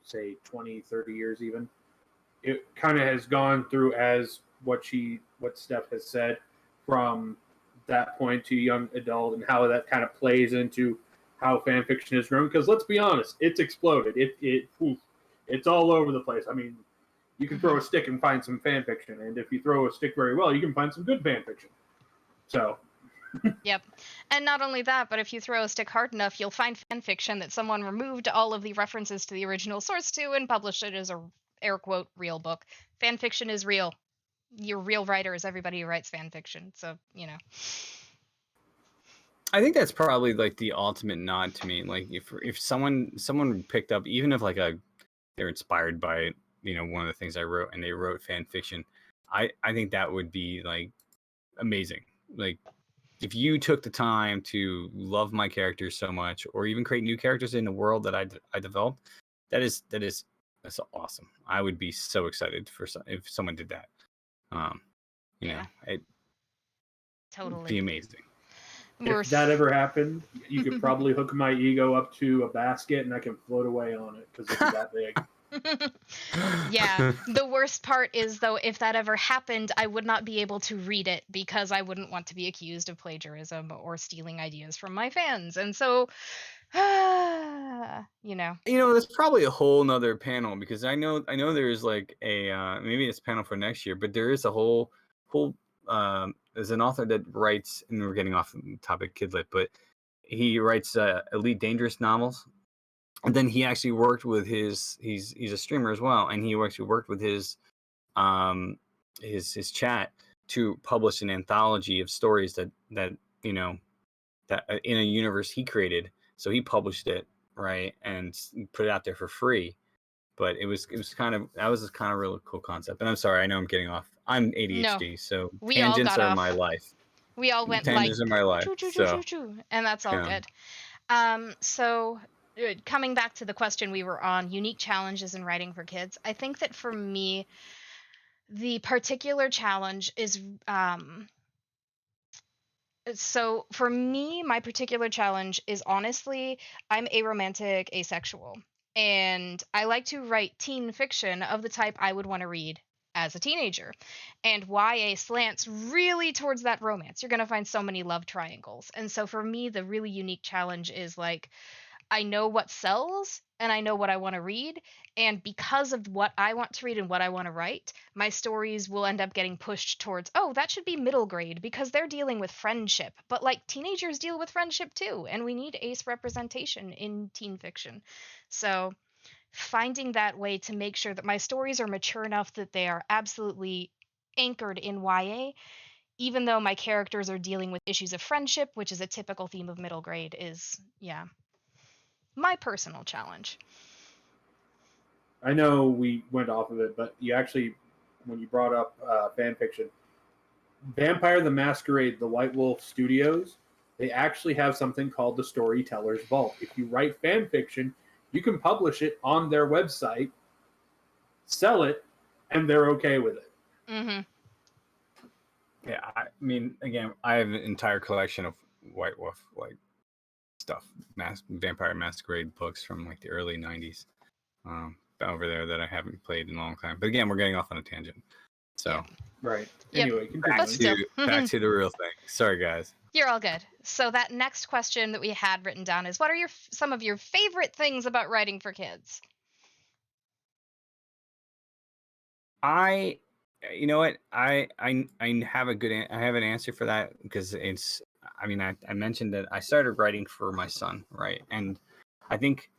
S3: say 20, 30 years even, it kind of has gone through as what Steph has said, from that point to young adult, and how that kind of plays into how fan fiction has grown. Because let's be honest, it's exploded. It's all over the place. I mean, you can throw a stick and find some fan fiction, and if you throw a stick very well, you can find some good fan fiction. So.
S2: Yep. And not only that, but if you throw a stick hard enough, you'll find fan fiction that someone removed all of the references to the original source to and published it as a air quote real book. Fan fiction is real. Your real writer is everybody who writes fan fiction. So, you know.
S1: I think that's probably like the ultimate nod to me. Like if someone picked up, even if like they're inspired by, you know, one of the things I wrote, and they wrote fan fiction, I think that would be like amazing. Like if you took the time to love my characters so much, or even create new characters in the world that I developed, that's awesome. I would be so excited if someone did that. You know, it
S2: totally
S1: be amazing.
S3: If that ever happened, you could probably hook my ego up to a basket and I can float away on it because it's that big.
S2: Yeah. The worst part is, though, if that ever happened, I would not be able to read it because I wouldn't want to be accused of plagiarism or stealing ideas from my fans. And so, you know.
S1: There's probably a whole nother panel, because I know there's like a maybe it's a panel for next year, but there is a whole there's an author that writes, and we're getting off the topic kidlit, but he writes Elite Dangerous novels. And then he actually worked with he's a streamer as well, and he actually worked with his chat to publish an anthology of stories that in a universe he created. So he published it, right, and put it out there for free. But it was kind of a really cool concept. And I'm sorry, I know I'm getting off. I'm ADHD, so tangents are my life.
S2: We all went
S1: tangents are my life.
S2: Choo, and that's all good. So coming back to the question we were on, unique challenges in writing for kids, I think that for me, the particular challenge is so for me, my particular challenge is, honestly, I'm aromantic, asexual, and I like to write teen fiction of the type I would want to read as a teenager. And YA slants really towards that romance. You're going to find so many love triangles. And so for me, the really unique challenge is, like, I know what sells and I know what I want to read. And because of what I want to read and what I want to write, my stories will end up getting pushed towards, oh, that should be middle grade because they're dealing with friendship. But, like, teenagers deal with friendship too, and we need ace representation in teen fiction. So finding that way to make sure that my stories are mature enough that they are absolutely anchored in YA, even though my characters are dealing with issues of friendship, which is a typical theme of middle grade, is, my personal challenge.
S3: I know we went off of it, but you actually, when you brought up fan fiction, Vampire the Masquerade, the White Wolf Studios, they actually have something called the Storytellers Vault. If you write fan fiction, you can publish it on their website, sell it, and they're okay with it.
S2: Mm-hmm.
S1: Yeah, I mean, again, I have an entire collection of White Wolf stuff, Vampire Masquerade books from like the early 90s over there that I haven't played in a long time. But again, we're getting off on a tangent. So
S3: right.
S2: Yep.
S3: Anyway,
S1: back to the real thing. Sorry, guys.
S2: You're all good. So that next question that we had written down is, what are some of your favorite things about writing for kids?
S1: You know what? I have I have an answer for that, because it's, I mean, I mentioned that I started writing for my son, right? And I think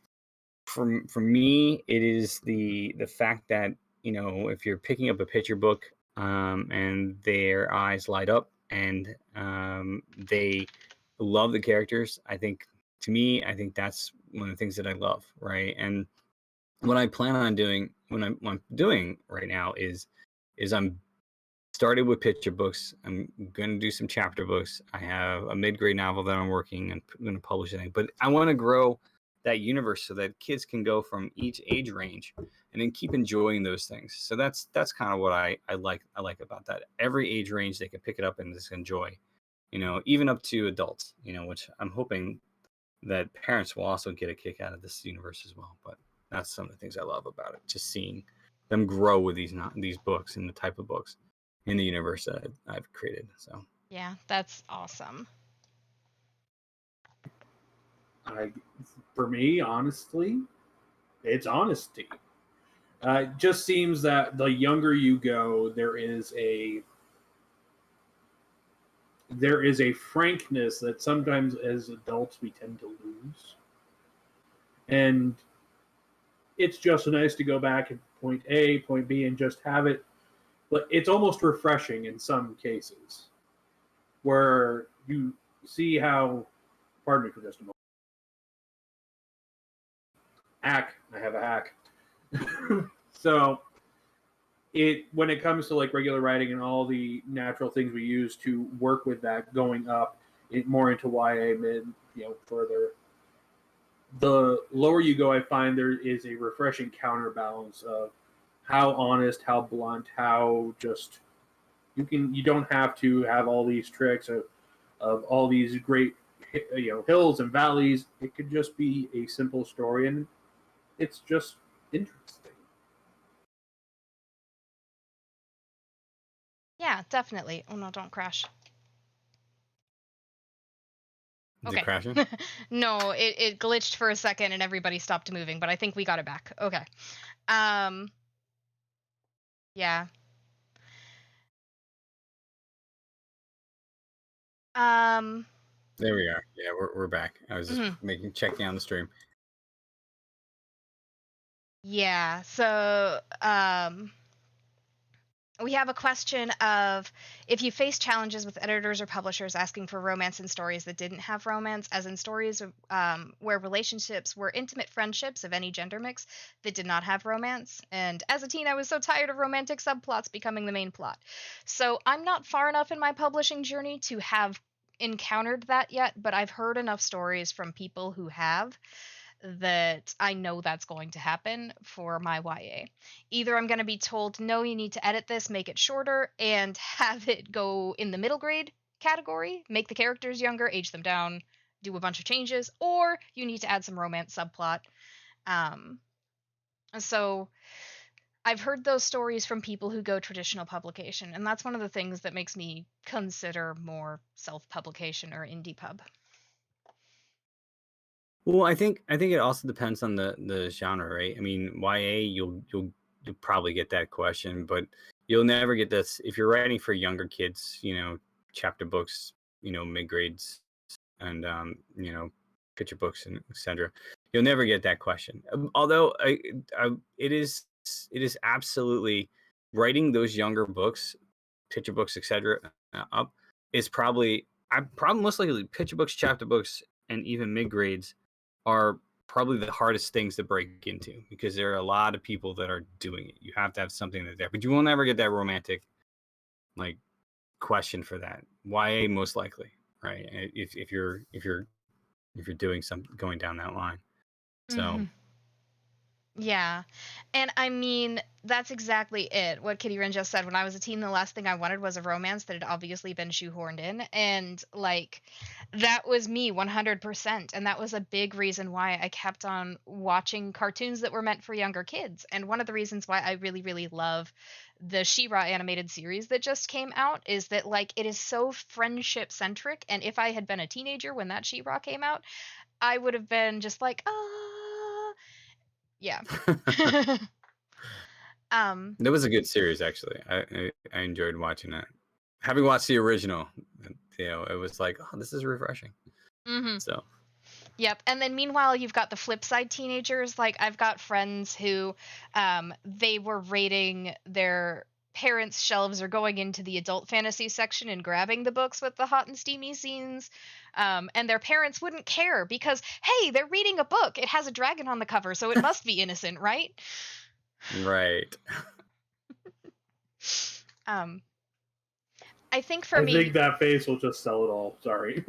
S1: for me, it is the fact that, if you're picking up a picture book, and their eyes light up and they love the characters, I think that's one of the things that I love, right? And what I plan on doing, what I'm doing right now is I'm started with picture books. I'm going to do some chapter books. I have a mid-grade novel that I'm working and going to publish it. But I want to grow that universe so that kids can go from each age range and then keep enjoying those things. So that's kind of what I like about that. Every age range they can pick it up and just enjoy, even up to adults, which I'm hoping that parents will also get a kick out of this universe as well. But that's some of the things I love about it, just seeing them grow with these books and the type of books in the universe that I've created. So
S2: Yeah, that's awesome.
S3: For me, honestly, it's honesty. It just seems that the younger you go, there is a frankness that sometimes as adults we tend to lose. And it's just nice to go back at point A, point B, and just have it. But it's almost refreshing in some cases where you see how, pardon me for just a moment. I have a hack. So when it comes to like regular writing and all the natural things we use to work with that going up more into YA mid, further, the lower you go, I find there is a refreshing counterbalance of how honest, how blunt, how just you don't have to have all these tricks of all these great hills and valleys. It could just be a simple story, and it's just interesting.
S2: Yeah, definitely. Oh no, don't crash.
S1: Is
S2: Okay.
S1: it crashing?
S2: No, it glitched for a second and everybody stopped moving, but I think we got it back. Okay. Yeah.
S1: There we are. Yeah, we're back. I was just checking on the stream.
S2: Yeah. So, we have a question of if you face challenges with editors or publishers asking for romance in stories that didn't have romance, as in stories where relationships were intimate friendships of any gender mix that did not have romance. And as a teen, I was so tired of romantic subplots becoming the main plot. So I'm not far enough in my publishing journey to have encountered that yet, but I've heard enough stories from people who have that I know that's going to happen for my YA. Either I'm going to be told, no, you need to edit this, make it shorter, and have it go in the middle grade category, make the characters younger, age them down, do a bunch of changes, or you need to add some romance subplot. So I've heard those stories from people who go traditional publication, and that's one of the things that makes me consider more self-publication or indie pub.
S1: Well, I think it also depends on the genre, right? I mean, YA, you'll probably get that question, but you'll never get this if you're writing for younger kids, chapter books, mid grades, and picture books and etc. You'll never get that question. Although it is absolutely writing those younger books, picture books, etc. Up is probably most likely picture books, chapter books, and even mid grades are probably the hardest things to break into because there are a lot of people that are doing it. You have to have something like that, but you will never get that romantic question for that. YA most likely, right? If you're doing something going down that line. So
S2: Yeah. And I mean, that's exactly it. What Kitty Wren just said. When I was a teen, the last thing I wanted was a romance that had obviously been shoehorned in. And that was me 100%. And that was a big reason why I kept on watching cartoons that were meant for younger kids. And one of the reasons why I really, really love the She-Ra animated series that just came out is that it is so friendship centric. And if I had been a teenager when that She-Ra came out, I would have been just yeah.
S1: That was a good series, actually. I enjoyed watching that. Having watched the original, it was like, oh, this is refreshing. So.
S2: Yep. And then meanwhile, you've got the flip side teenagers. I've got friends who, they were raiding their parents' shelves or going into the adult fantasy section and grabbing the books with the hot and steamy scenes. And their parents wouldn't care because, hey, they're reading a book. It has a dragon on the cover, so it must be innocent, right?
S1: Right.
S2: I think for
S3: I
S2: me,
S3: think that face will just sell it all. Sorry.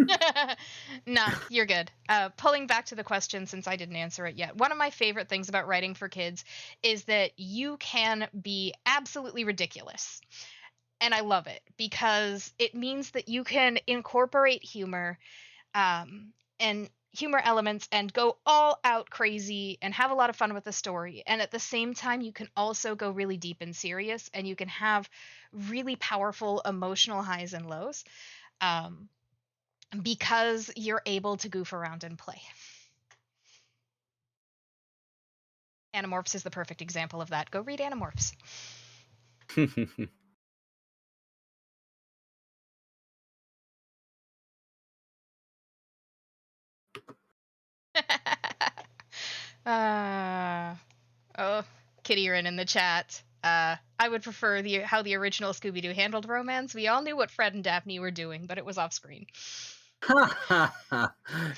S2: nah, you're good. Pulling back to the question since I didn't answer it yet. One of my favorite things about writing for kids is that you can be absolutely ridiculous. And I love it because it means that you can incorporate humor and humor elements and go all out crazy and have a lot of fun with the story. And at the same time, you can also go really deep and serious and you can have really powerful emotional highs and lows um, because you're able to goof around and play. Animorphs is the perfect example of that. Go read Animorphs. Oh, Kitty-rin in the chat. I would prefer how the original Scooby-Doo handled romance. We all knew what Fred and Daphne were doing, but it was off screen.
S1: I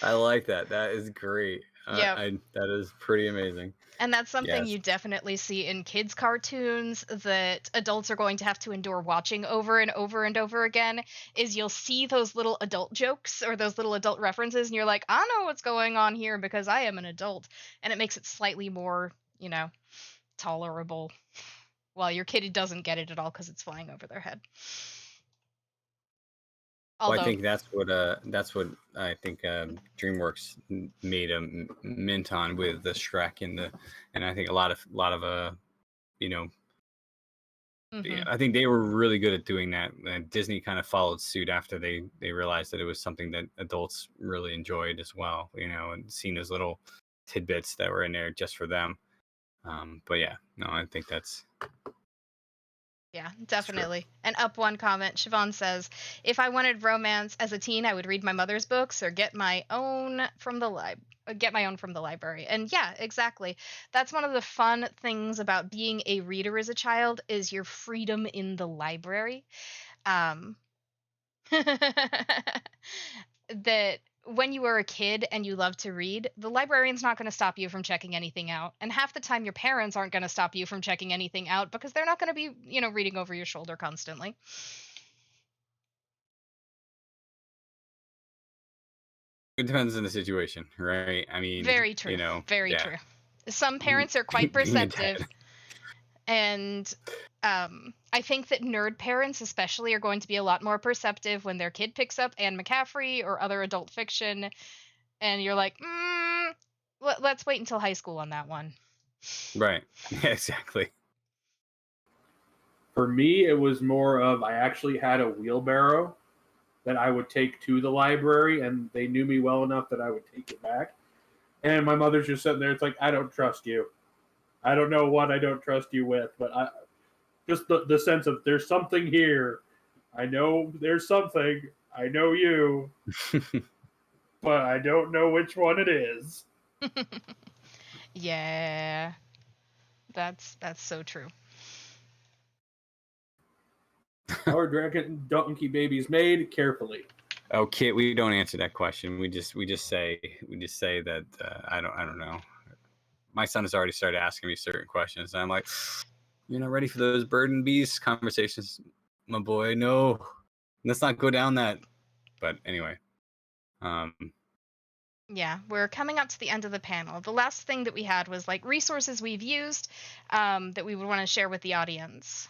S1: like that. That is great.
S2: Yep.
S1: That is pretty amazing.
S2: And that's something
S1: Yes.
S2: you definitely see in kids' cartoons that adults are going to have to endure watching over and over and over again, is you'll see those little adult jokes or those little adult references, and you're like, I know what's going on here because I am an adult. And it makes it slightly more, tolerable, while your kid doesn't get it at all because it's flying over their head.
S1: Well, I think that's what I think DreamWorks made a mint on with the Shrek and I think a lot of
S2: Mm-hmm.
S1: I think they were really good at doing that. And Disney kind of followed suit after they realized that it was something that adults really enjoyed as well. And seeing those little tidbits that were in there just for them. But yeah, no, I think that's.
S2: Yeah, definitely. And up one comment, Siobhan says, if I wanted romance as a teen, I would read my mother's books or get my own from the library. And yeah, exactly. That's one of the fun things about being a reader as a child is your freedom in the library. That when you were a kid and you love to read, the librarian's not going to stop you from checking anything out. And half the time your parents aren't going to stop you from checking anything out because they're not going to be, reading over your shoulder constantly.
S1: It depends on the situation, right? I mean,
S2: very true. Very true. Some parents are quite perceptive. And I think that nerd parents especially are going to be a lot more perceptive when their kid picks up Anne McCaffrey or other adult fiction, and you're like, let's wait until high school on that one.
S1: Right. Yeah, exactly.
S3: For me, it was more of I actually had a wheelbarrow that I would take to the library, and they knew me well enough that I would take it back. And my mother's just sitting there. It's like, I don't trust you. I don't know what I don't trust you with, but just the sense of there's something here. I know there's something. I know you, but I don't know which one it is.
S2: Yeah, that's so true.
S3: How are donkey babies made? Carefully.
S1: Oh, Kit, we don't answer that question. We just say that I don't know. My son has already started asking me certain questions, and I'm like, you're not ready for those bird and bees conversations, my boy. No, let's not go down that. But anyway,
S2: yeah, we're coming up to the end of the panel. The last thing that we had was like resources we've used that we would want to share with the audience.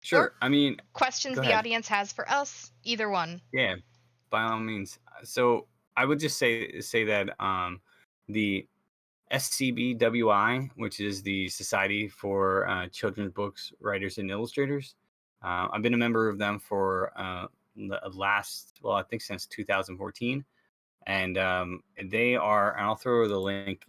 S1: Sure.
S2: Or
S1: I mean,
S2: questions the audience has for us. Either one.
S1: Yeah, by all means. So I would just say that the SCBWI, which is the Society for Children's Books Writers and Illustrators, I've been a member of them for I think since 2014, and they are. And I'll throw the link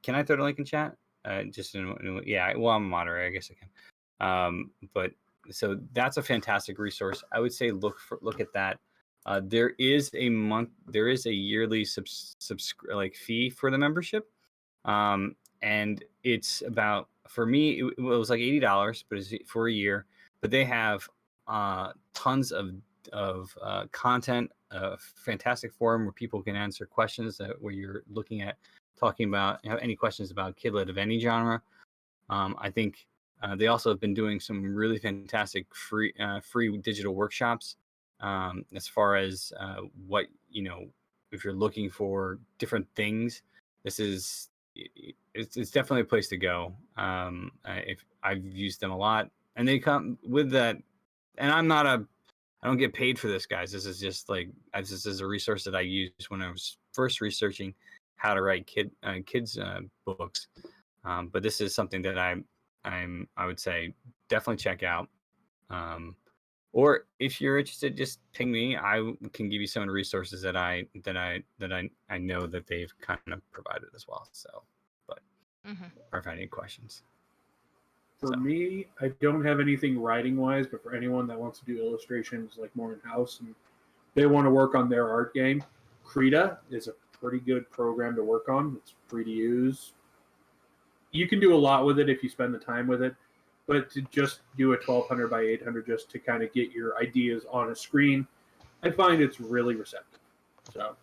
S1: can I throw the link in chat? I'm a moderator, I guess I can. But so that's a fantastic resource. I would say look at that. There is a yearly fee for the membership. And it's about, for me, it was like $80, but it's for a year. But they have tons of content, fantastic forum where people can answer questions where you're looking at talking about any questions about kidlit of any genre. I think They also have been doing some really fantastic free digital workshops. As far as what if you're looking for different things, this is it's definitely a place to go. If I've used them a lot, and they come with that. And I don't get paid for this, guys. This is just like this is a resource that I used when I was first researching how to write kids books. But this is something that I would say definitely check out. Or if you're interested, just ping me. I can give you some of the resources that I know that they've kind of provided as well. So, but or if I have any questions.
S3: For me, I don't have anything writing wise, but for anyone that wants to do illustrations like more in house and they want to work on their art game, Krita is a pretty good program to work on. It's free to use. You can do a lot with it if you spend the time with it, but to just do a 1200 by 800 just to kind of get your ideas on a screen, I find it's really receptive. So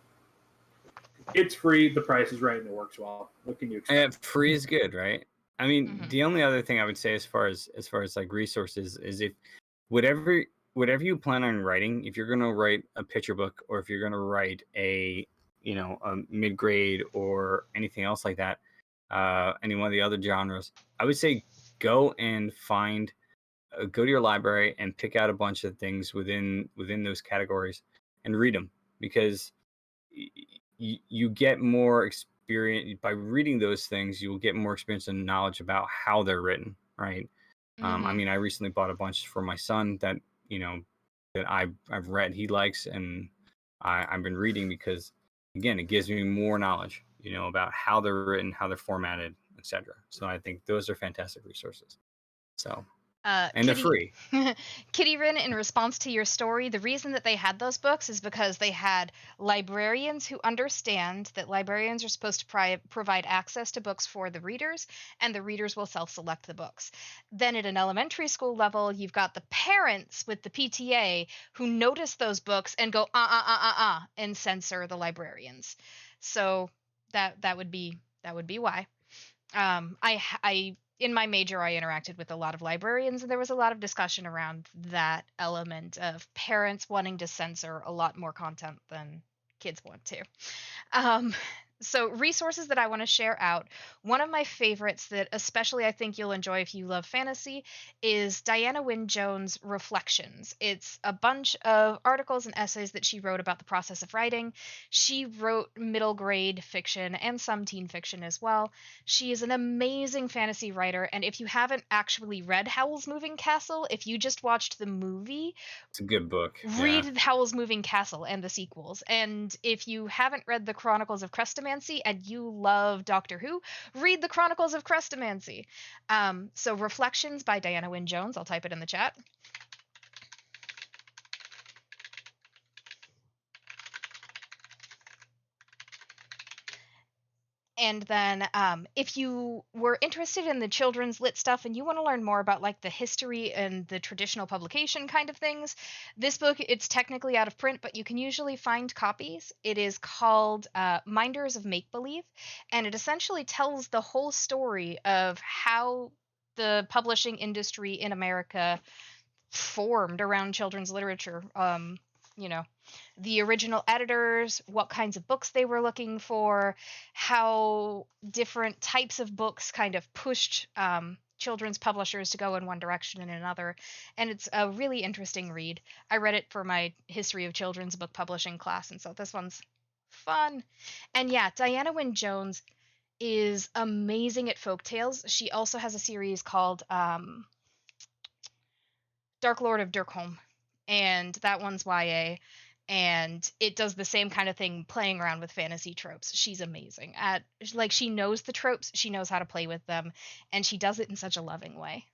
S3: it's free, the price is right, and it works well. What can you expect?
S1: Free is good, right? I mean, the only other thing I would say as far as like resources is if whatever you plan on writing, if you're going to write a picture book or if you're going to write a mid-grade or anything else like that, any one of the other genres, I would say go and go to your library and pick out a bunch of things within those categories and read them, because you get more experience by reading those things. You will get more experience and knowledge about how they're written, right? I mean, I recently bought a bunch for my son that that I've read, he likes, and I've been reading because, again, it gives me more knowledge, about how they're written, how they're formatted, etc. So I think those are fantastic resources. So. And they're free.
S2: Kitty Rin, in response to your story, the reason that they had those books is because they had librarians who understand that librarians are supposed to provide access to books for the readers, and the readers will self-select the books. Then at an elementary school level, you've got the parents with the PTA who notice those books and go, and censor the librarians. So that would be why. In my major, I interacted with a lot of librarians, and there was a lot of discussion around that element of parents wanting to censor a lot more content than kids want to. So resources that I want to share out. One of my favorites that especially I think you'll enjoy if you love fantasy is Diana Wynne Jones' Reflections. It's a bunch of articles and essays that she wrote about the process of writing. She wrote middle grade fiction and some teen fiction as well. She is an amazing fantasy writer, and if you haven't actually read Howl's Moving Castle, if you just watched the movie,
S1: it's a good book.
S2: Read Howl's Moving Castle and the sequels. And if you haven't read the Chronicles of Crestomancy and you love Doctor Who, read the Chronicles of Crestomancy. So Reflections by Diana Wynne Jones. I'll type it in the chat. And then if you were interested in the children's lit stuff and you want to learn more about like the history and the traditional publication kind of things, this book, it's technically out of print, but you can usually find copies. It is called Minders of Make-Believe, and it essentially tells the whole story of how the publishing industry in America formed around children's literature. The original editors, what kinds of books they were looking for, how different types of books kind of pushed children's publishers to go in one direction and another. And it's a really interesting read. I read it for my history of children's book publishing class, and so this one's fun. And yeah, Diana Wynne Jones is amazing at folktales. She also has a series called Dark Lord of Dirkholm, and that one's YA, and it does the same kind of thing, playing around with fantasy tropes. She's amazing at, like, she knows the tropes, she knows how to play with them, and she does it in such a loving way.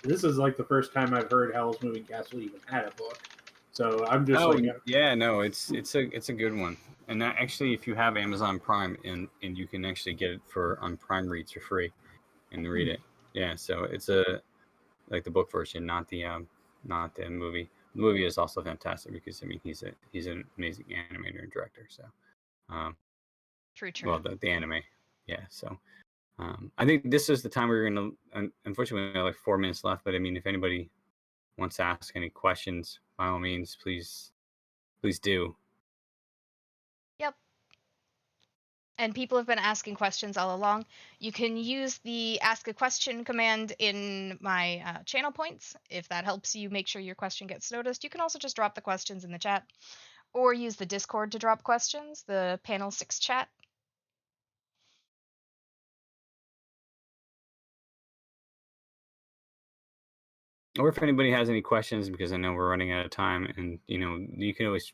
S3: This is like the first time I've heard Howl's Moving Castle even had a book, so I'm just
S1: it's a good one. And that, actually, if you have Amazon Prime and you can actually get it on Prime Reads for free and read it. Yeah, so it's like the book version, not the movie. The movie is also fantastic because I mean he's an amazing animator and director. So,
S2: True.
S1: well, the anime, yeah. So, I think this is the time we're gonna. Unfortunately, we have like 4 minutes left. But I mean, if anybody wants to ask any questions, by all means, please do.
S2: Yep. And people have been asking questions all along. You can use the ask a question command in my channel points if that helps you make sure your question gets noticed. You can also just drop the questions in the chat or use the Discord to drop questions, the Panelists chat.
S1: Or if anybody has any questions, because I know we're running out of time, and you can always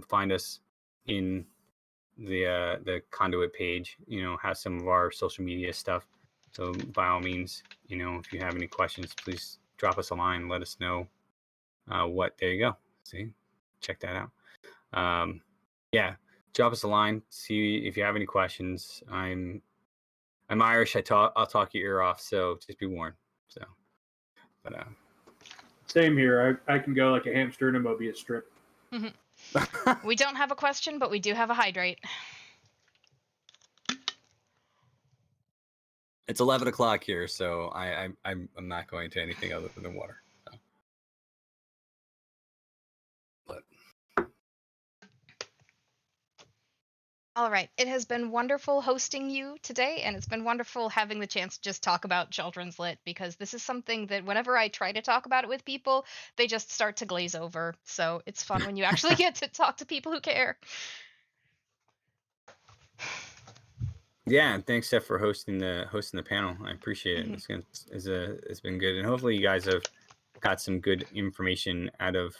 S1: find us in the CONduit page. Has some of our social media stuff. So by all means, if you have any questions, please drop us a line. Let us know there you go. See, check that out. Yeah, drop us a line. See if you have any questions. I'm Irish. I'll talk your ear off. So just be warned. So, but
S3: Same here. I can go like a hamster in a Mobius strip.
S2: We don't have a question, but we do have a hydrate.
S1: It's 11 o'clock here, so I'm not going to anything other than water. So. But
S2: all right, it has been wonderful hosting you today, and it's been wonderful having the chance to just talk about children's lit, because this is something that whenever I try to talk about it with people, they just start to glaze over. So it's fun when you actually get to talk to people who care.
S1: yeah, and thanks, Steph, for hosting the panel. I appreciate it. It's been good, and hopefully you guys have got some good information out of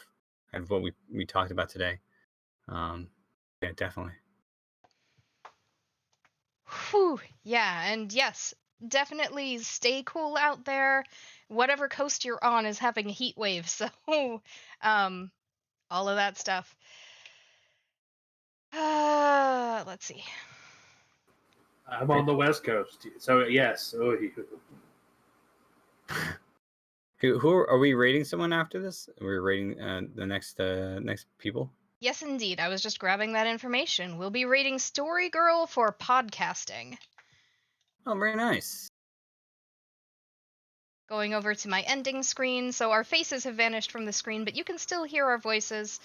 S1: what we talked about today. Yeah, definitely.
S2: Whew, yeah, and yes, definitely stay cool out there. Whatever coast you're on is having a heat wave, so all of that stuff. Let's see.
S3: I'm on the West Coast, so yes. Oh,
S1: Who are we rating someone after this? We're rating the next people.
S2: Yes, indeed. I was just grabbing that information. We'll be rating Story Girl for podcasting.
S1: Oh, very nice.
S2: Going over to my ending screen, so our faces have vanished from the screen, but you can still hear our voices.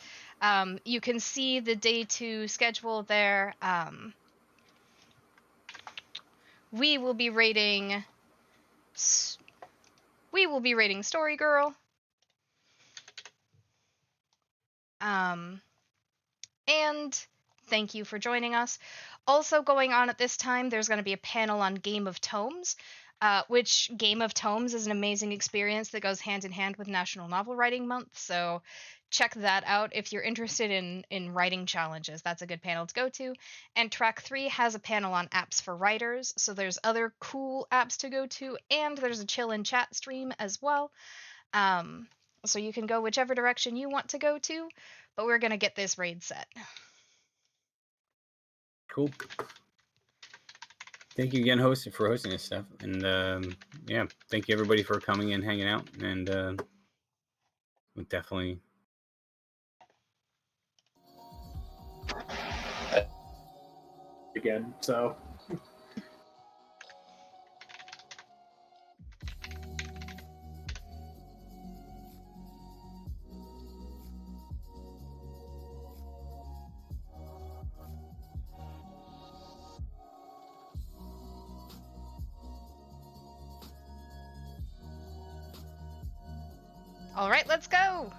S2: You can see the day 2 schedule there. We will be rating Story Girl. And thank you for joining us. Also going on at this time, there's going to be a panel on Game of Tomes, which Game of Tomes is an amazing experience that goes hand in hand with National Novel Writing Month. So check that out if you're interested in writing challenges. That's a good panel to go to. And track 3 has a panel on apps for writers. So there's other cool apps to go to, and there's a chill and chat stream as well. So you can go whichever direction you want to go to, but we're going to get this raid set.
S1: Cool. Thank you again, for hosting this stuff. And yeah, thank you everybody for coming and hanging out. And we definitely.
S3: Again, so.
S2: All right, let's go.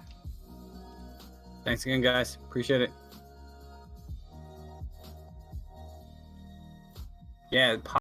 S1: Thanks again, guys. Appreciate it. Yeah.